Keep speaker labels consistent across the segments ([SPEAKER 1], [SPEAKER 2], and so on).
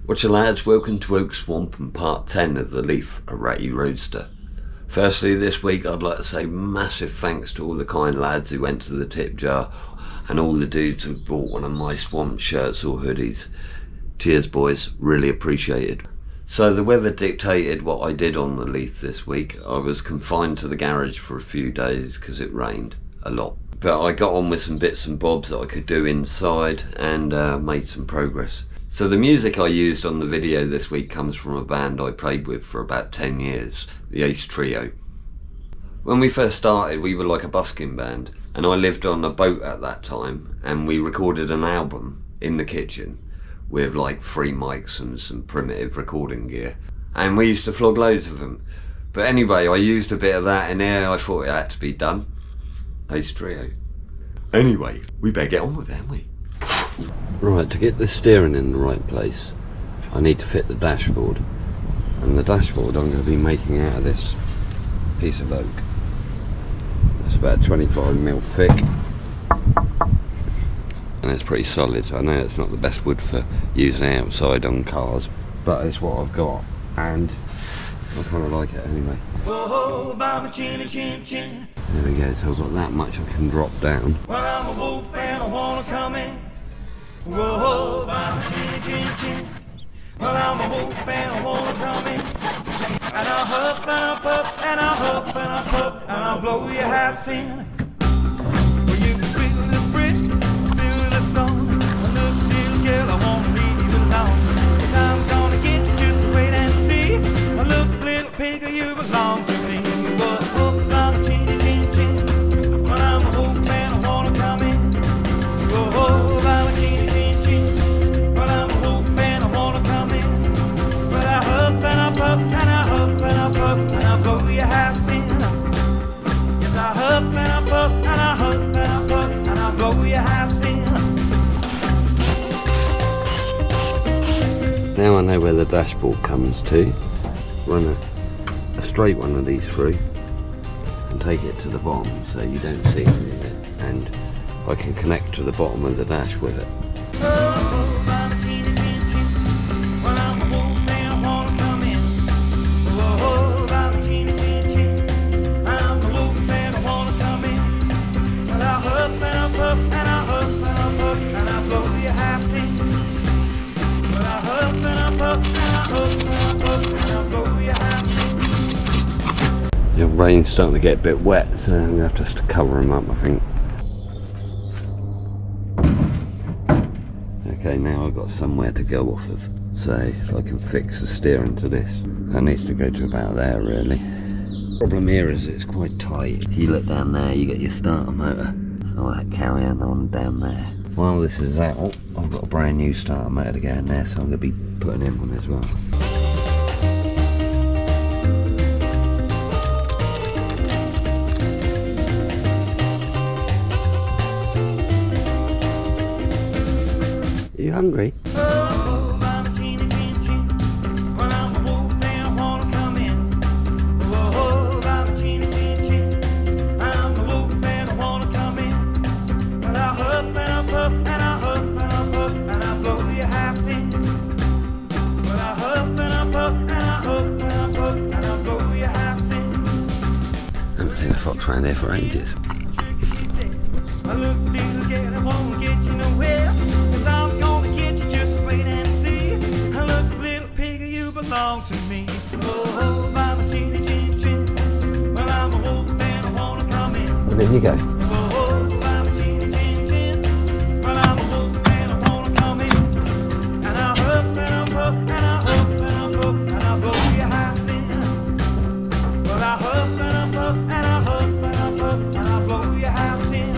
[SPEAKER 1] Watcha lads, welcome to Oak Swamp and part 10 of the Leaf, a ratty roadster. Firstly, this week I'd like to say massive thanks to all the kind lads who went to the tip jar and all the dudes who bought one of my swamp shirts or hoodies. Cheers boys, really appreciated. So the weather dictated what I did on the Leaf this week. I was confined to the garage for a few days because it rained a lot. But I got on with some bits and bobs that I could do inside and made some progress. So the music I used on the video this week comes from a band I played with for about 10 years, the Ace Trio. When we first started we were like a busking band, and I lived on a boat at that time, and we recorded an album in the kitchen with like 3 mics and some primitive recording gear, and we used to flog loads of them. But anyway, I used a bit of that in here. I thought it had to be done. Ace Trio. Anyway, we better get on with it, haven't we? Right, to get the steering in the right place I need to fit the dashboard, and the dashboard I'm going to be making out of this piece of oak. It's about 25mm thick and it's pretty solid. I know it's not the best wood for using outside on cars, but it's what I've got and I kind of like it anyway. There we go, so I've got that much I can drop down. Well, I'm a wolf and I wanna come in. Whoa, I'm a chin. Well, I'm a wolf and I wanna come in. And I'll huff and I'll puff and I'll huff and I'll puff and I'll blow your house in. Well, you can feel the brick, feel the stone. Look, little girl, I wanna leave you alone. 'Cause I'm gonna get you, just wait and see. Look, little pigger, you belong to me. Whoa, I'm a chin. Well, I'm a wolf and I wanna come in. Whoa, I'm a chin. And I huff and I puff and I blow your house in. Yes, I huff and I puff and I huff and I puff and I blow your house in. Now I know where the dashboard comes to. Run a straight one of these through and take it to the bottom so you don't see any of it, and I can connect to the bottom of the dash with it. The rain's starting to get a bit wet, so I'm going to have to cover them up, I think. Okay, now I've got somewhere to go off of, so if I can fix the steering to this, that needs to go to about there really. Problem here is it's quite tight. If you look down there, you get your starter motor and all that carrying on down there. While this is out, I've got a brand new starter motor to go in there, so I'm going to be putting in one as well. Are you hungry? Oh, I'm a chin. Well, I'm a wolf and I wanna come in. Oh, I'm a chin. I'm a wolf and I wanna come in. Well, I huff and I puff and I huff and I puff and I blow your house in. Well, I huff and I puff and I huff and I puff and I blow your house in. I haven't seen a fox around there for ages. Look, little girl, I won't get you nowhere, 'cause I'm gonna get you, just wait and see. Look, little piggy, you belong to me. Oh, I'm a chin. Well, I'm a wolf and I wanna come in. Well, there you go. Oh, I'm a chin. Well, I'm a wolf and I wanna come in. And I huff and I puff and I huff and I puff and I blow your house in. Well, I huff and I puff and I huff and I puff and I blow your house in.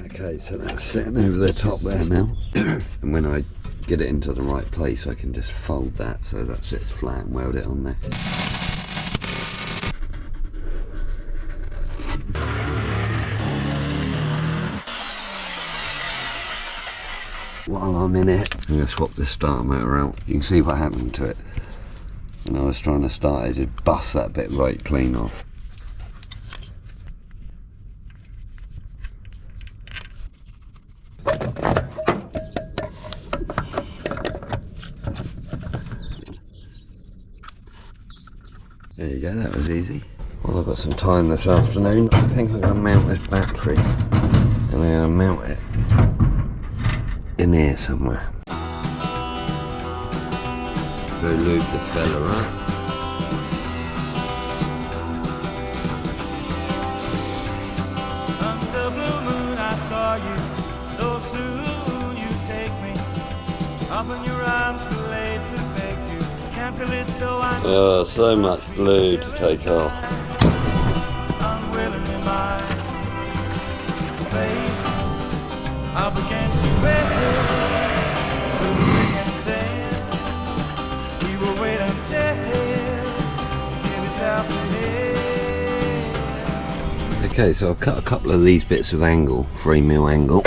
[SPEAKER 1] Okay, so that's sitting over the top there now. And when I get it into the right place, I can just fold that so that sits flat and weld it on there. While I'm in it, I'm going to swap this starter motor out. You can see what happened to it. When I was trying to start it, it bust that bit right clean off. There you go, that was easy. Well, I've got some time this afternoon. I think I'm going to mount this battery, and I'm going to mount it in here somewhere. Go lube the fella up.
[SPEAKER 2] Under blue moon I saw you, so soon you take me. Open your arms too late to beg you. Can't feel it though I know.
[SPEAKER 1] Oh, so much glue to take off.
[SPEAKER 2] Unwillingly mine. Fate up against you.
[SPEAKER 1] Okay, so I've cut a couple of these bits of angle, 3mm angle,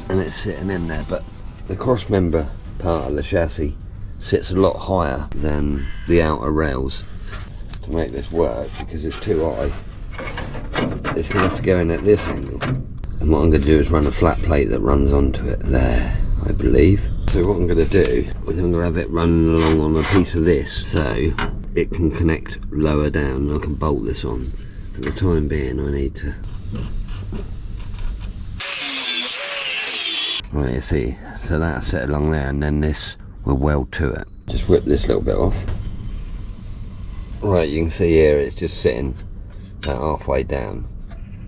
[SPEAKER 1] and it's sitting in there, but the cross member part of the chassis sits a lot higher than the outer rails. To make this work, because it's too high, it's going to have to go in at this angle. And what I'm going to do is run a flat plate that runs onto it there, I believe. So what I'm going to do is I'm going to have it running along on a piece of this so it can connect lower down, and I can bolt this on. For the time being, I need to... Right, you see, so that's set along there, and then this will weld to it. Just whip this little bit off. Right, you can see here it's just sitting about halfway down,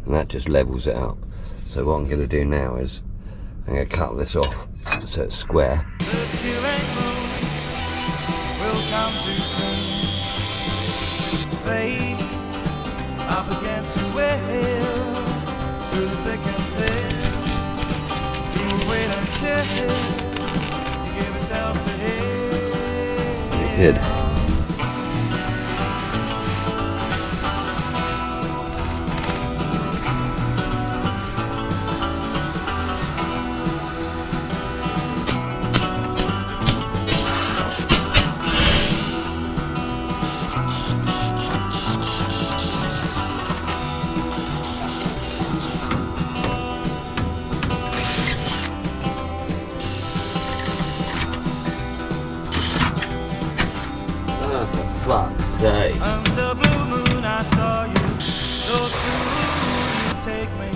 [SPEAKER 1] and that just levels it up. So what I'm going to do now is I'm going to cut this off so it's square. Up against your will, through the thick and thin. You will wait until you give yourself to him. You did. Under blue moon I saw you, so soon you take me.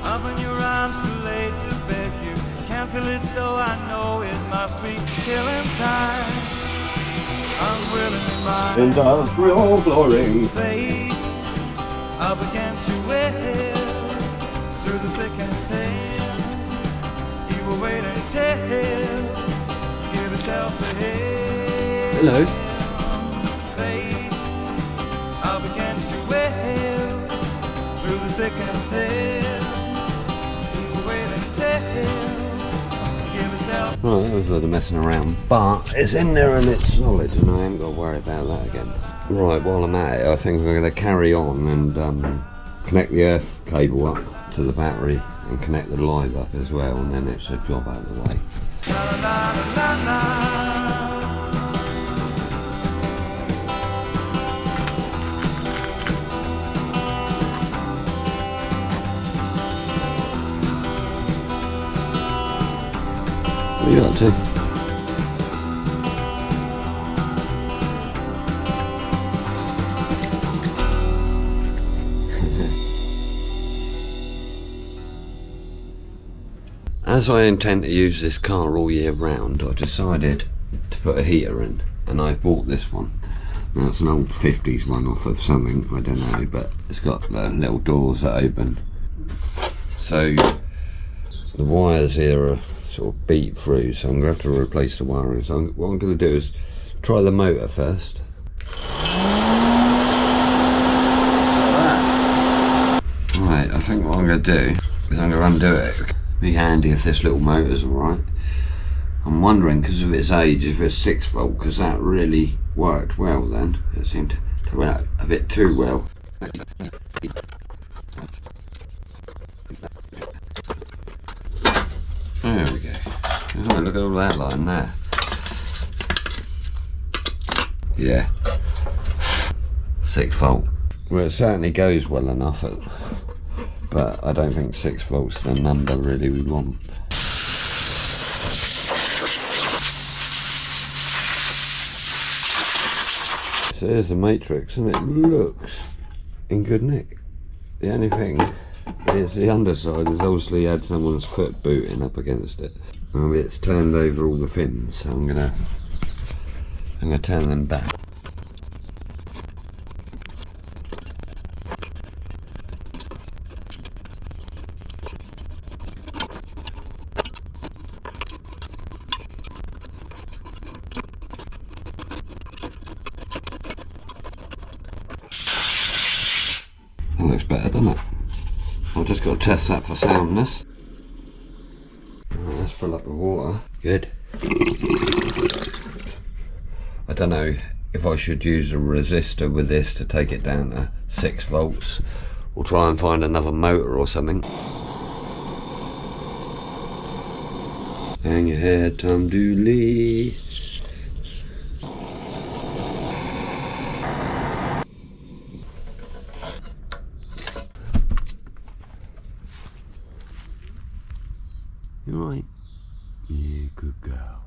[SPEAKER 1] Open your arms too late to beg you. Can't feel it though I know it must be killing time. Unwillingly mine. Industrial flooring.
[SPEAKER 2] Fate up against your will, through the thick and thin. You will wait until you give yourself to him.
[SPEAKER 1] Hello.
[SPEAKER 2] Thick and thin, wait until give yourself.
[SPEAKER 1] Right, that was a lot of messing around, but it's in there and it's solid, and I haven't got to worry about that again. Right, while I'm at it, I think we're going to carry on and connect the earth cable up to the battery and connect the live up as well, and then it's a job out of the way.
[SPEAKER 2] La, la, la, la.
[SPEAKER 1] What are you up to? As I intend to use this car all year round, I decided to put a heater in, and I bought this one. Now it's an old 50s one off of something, I don't know, but it's got little doors that open. So the wires here are sort of beat through, so I'm going to have to replace the wiring. So what I'm going to do is try the motor first. Right, I think what I'm going to do is I'm going to undo it. It'd be handy if this little motor's alright. I'm wondering, because of its age, if it's 6 volt, because that really worked well then. It seemed to work a bit too well. There we go. Oh, look at all that line there. Yeah. 6 volt. Well, it certainly goes well enough, but I don't think 6 volts the number really we want. So here's the matrix, and it looks in good nick. The only thing is the underside has obviously had someone's foot booting up against it. It's turned over all the fins, so I'm gonna turn them back. That looks better, doesn't it? I've just got to test that for soundness. Right, let's fill up with water. Good. I don't know if I should use a resistor with this to take it down to 6 volts. We'll try and find another motor or something. Hang your head, Tom Dooley. You alright? Yeah, good girl.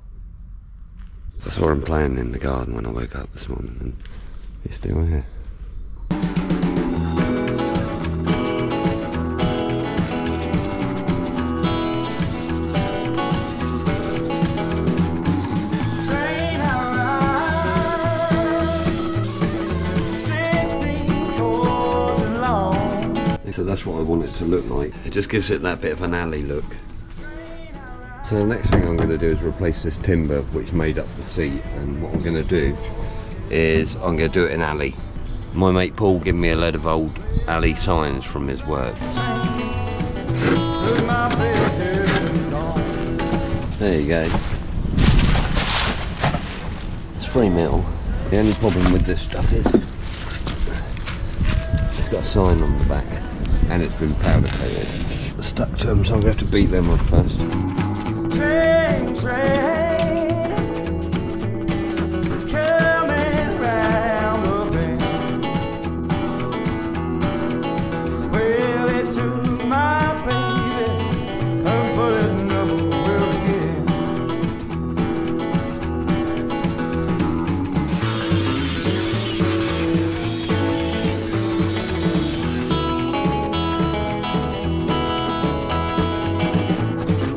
[SPEAKER 1] I saw him playing in the garden when I woke up this morning, and he's still here. So that's what I want it to look like. It just gives it that bit of an alley look. So the next thing I'm going to do is replace this timber which made up the seat, and what I'm going to do is I'm going to do it in alley. My mate Paul gave me a load of old alley signs from his work. There you go. It's free metal. The only problem with this stuff is it's got a sign on the back and it's been powder coated. It's stuck to them, so I'm going to have to beat them off first. Train, coming round the bend. Well, it took my baby and put it in the world again.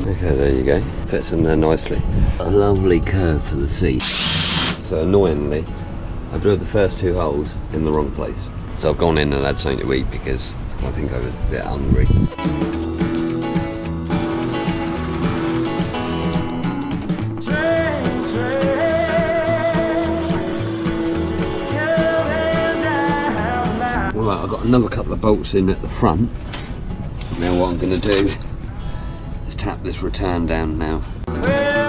[SPEAKER 1] Okay, there you go. Fits in there nicely. A lovely curve for the seat. So annoyingly, I drilled the first 2 holes in the wrong place. So I've gone in and had something to eat because I think I was a bit hungry. Right, I've got another couple of bolts in at the front. Now what I'm going to do is tap this return down now. Well,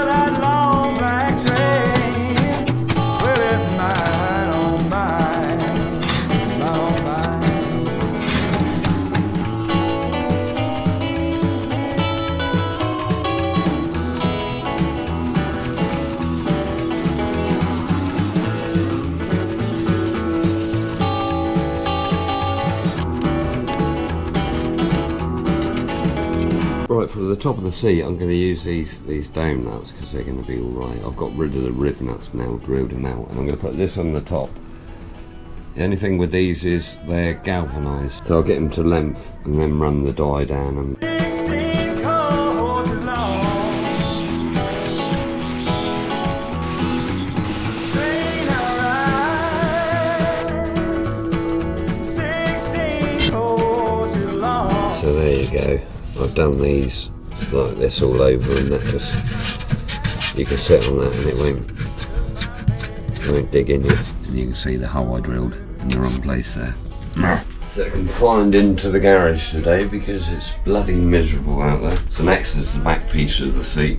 [SPEAKER 1] that long black train, well, it's mine on mine, mine on Right, for the top of the seat I'm going to use these dome nuts because they're going to be alright. I've got rid of the riv nuts now, drilled them out, and I'm going to put this on the top. The only thing with these is they're galvanised, so I'll get them to length and then run the die down. And so there you go. I've done these like this all over, and that just, you can sit on that and it won't dig in you. And you can see the hole I drilled in the wrong place there. So confined into the garage today because it's bloody miserable out there. So next is the back piece of the seat.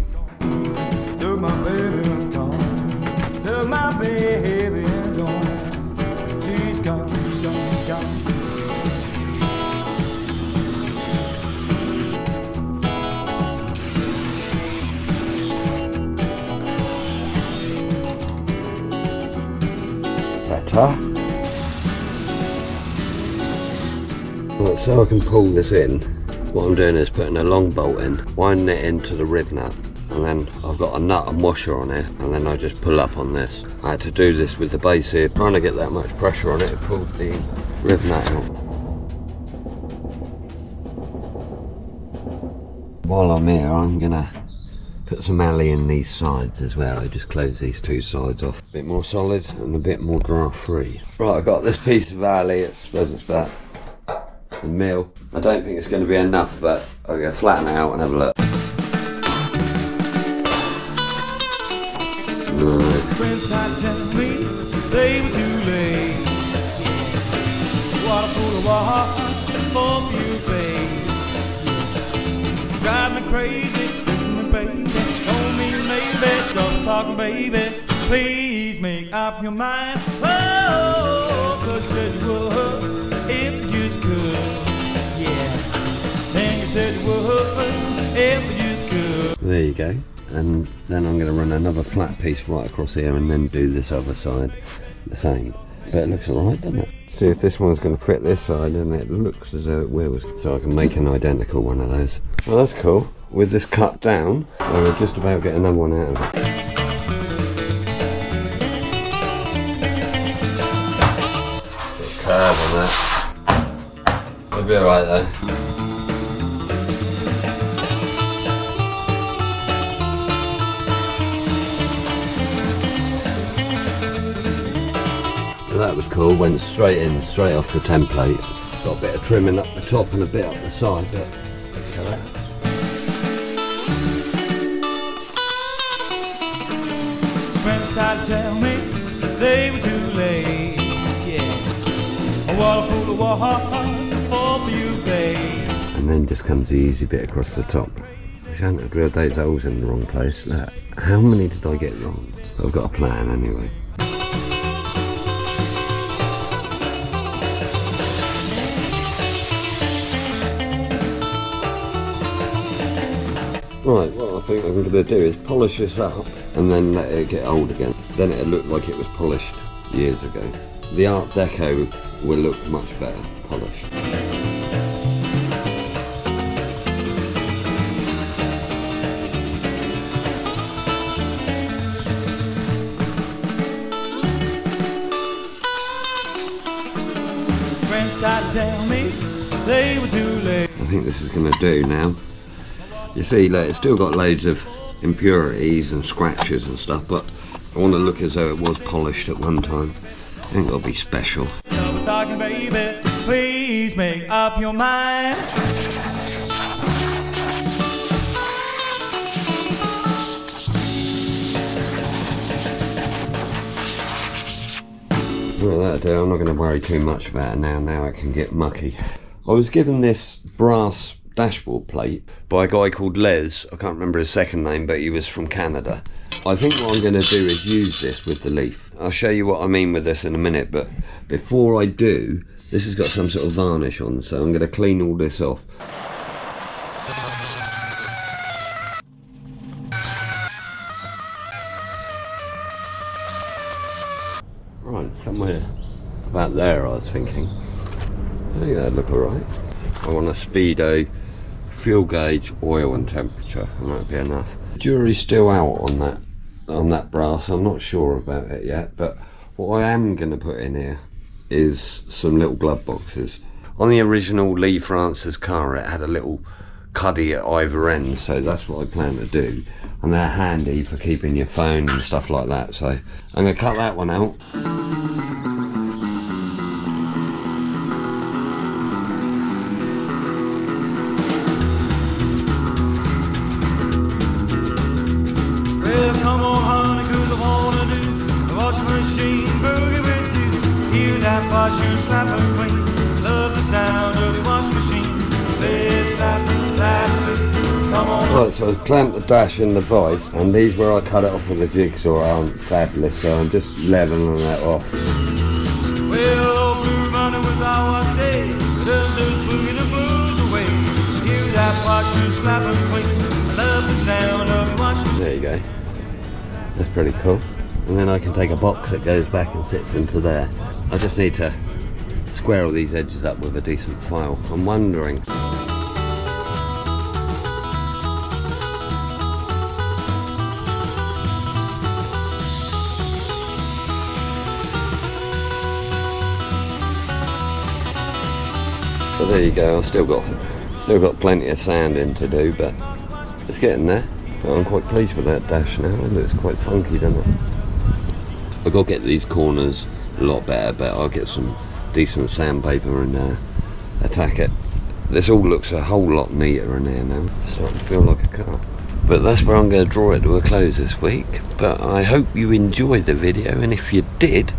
[SPEAKER 2] my baby I'm gone. Tell my baby I'm gone. She's gone, gone, gone.
[SPEAKER 1] Better. Right, so I can pull this in. What I'm doing is putting a long bolt in, winding it into the rib nut, and then I've got a nut and washer on it, and then I just pull up on this. I had to do this with the base here, trying to get that much pressure on it. It pulled the rib nut out. While I'm here, I'm gonna put some alley in these sides as well. I just close these two sides off. A bit more solid and a bit more draft free. Right, I've got this piece of alley. I suppose it's about a mil. I don't think it's going to be enough, but I'm going to flatten it out and have a look. No.
[SPEAKER 2] Friends started telling me they were too late. What a fool I was for you, babe. Drive me crazy, listen me, baby. Don't mean maybe, don't talking, baby. Please make up your mind. Oh, 'cause you said you would if you just could. Yeah, then you said you would if you just could.
[SPEAKER 1] There you go. And then I'm going to run another flat piece right across here and then do this other side the same. But it looks alright, doesn't it? See if this one's going to fit this side, and it looks as though it will. So I can make an identical one of those. Well, that's cool. With this cut down, I will just about get another one out of it. Bit of curve on that. It'll be alright though. Well, that was cool, went straight in, straight off the template. Got a bit of trimming up the top and a bit up the side, but okay.
[SPEAKER 2] Friends tried to tell me they were too late. Yeah, what a fool I was to fall for you, babe.
[SPEAKER 1] And then just comes the easy bit across the top. I shan't have drilled those holes in the wrong place. Look, how many did I get wrong? I've got a plan anyway. Right, what I think I'm going to do is polish this up and then let it get old again. Then it'll look like it was polished years ago. The Art Deco will look much better polished.
[SPEAKER 2] Friends tried to tell me they were too late.
[SPEAKER 1] I think this is going to do now. You see, like, it's still got loads of impurities and scratches and stuff, but I want to look as though it was polished at one time. I think it'll be special.
[SPEAKER 2] No, we're talking, baby. Please make up your mind.
[SPEAKER 1] Well, that'll do. I'm not going to worry too much about it now. Now it can get mucky. I was given this brass dashboard plate by a guy called Les. I can't remember his second name, but he was from Canada. I think what I'm going to do is use this with the leaf. I'll show you what I mean with this in a minute, but before I do, this has got some sort of varnish on, so I'm going to clean all this off. Right, somewhere about there I was thinking. I think that'd look alright. I want a speedo, fuel gauge, oil and temperature, and that'd be enough. The jury's still out on that brass. I'm not sure about it yet, but what I am going to put in here is some little glove boxes. On the original Lea Francis car, it had a little cuddy at either end, so that's what I plan to do, and they're handy for keeping your phone and stuff like that, so I'm going to cut that one out.
[SPEAKER 2] Come on, honey, 'cause I wanna do the washing machine boogie with you. Hear that washer slap and clean. Love the sound of the washing machine. Slip, slap, slap, slip. Come on,
[SPEAKER 1] Right, so I've clamped the dash in the vice, and these where I cut it off with a jigsaw aren't fabulous, so I'm just leveling that off.
[SPEAKER 2] Well, old Blue Runner was our stay. Just boogie the blues away. Hear that washer slap and clink. I love the sound of washing.
[SPEAKER 1] There you go. That's pretty cool. And then I can take a box that goes back and sits into there. I just need to square all these edges up with a decent file. I'm wondering. So there you go. I've still got plenty of sanding to do, but it's getting there. But I'm quite pleased with that dash now. It looks quite funky, doesn't it? I've got to get these corners a lot better, but I'll get some decent sandpaper and attack it. This all looks a whole lot neater in here now. It's starting to feel like a car. But that's where I'm going to draw it to a close this week. But I hope you enjoyed the video, and if you did,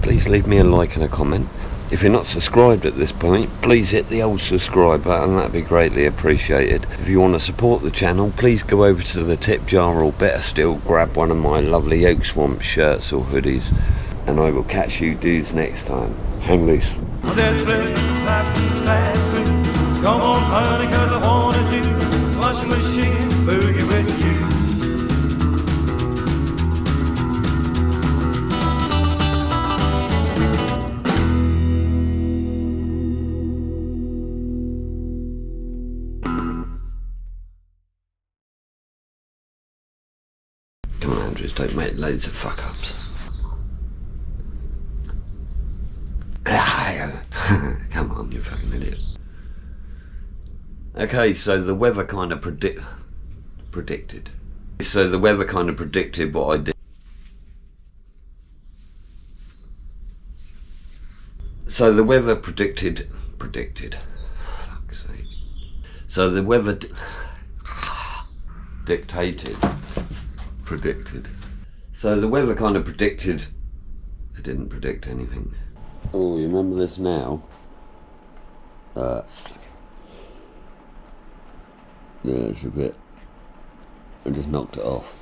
[SPEAKER 1] please leave me a like and a comment. If you're not subscribed at this point, please hit the old subscribe button, that'd be greatly appreciated. If you want to support the channel, please go over to the tip jar, or better still, grab one of my lovely Oak Swamp shirts or hoodies, and I will catch you dudes next time. Hang loose.
[SPEAKER 2] Come on, honey, 'cause I wanna do washing machine boogie with you.
[SPEAKER 1] Come on, Andrews, don't make loads of fuck-ups. Come on, you fucking idiot. Okay, so the weather kind of predicted. So the weather kind of predicted what I did. So the weather predicted. Fuck's sake. So the weather predicted. So the weather kind of predicted. It didn't predict anything. Oh, you remember this now? Yeah, it's a bit. I just knocked it off.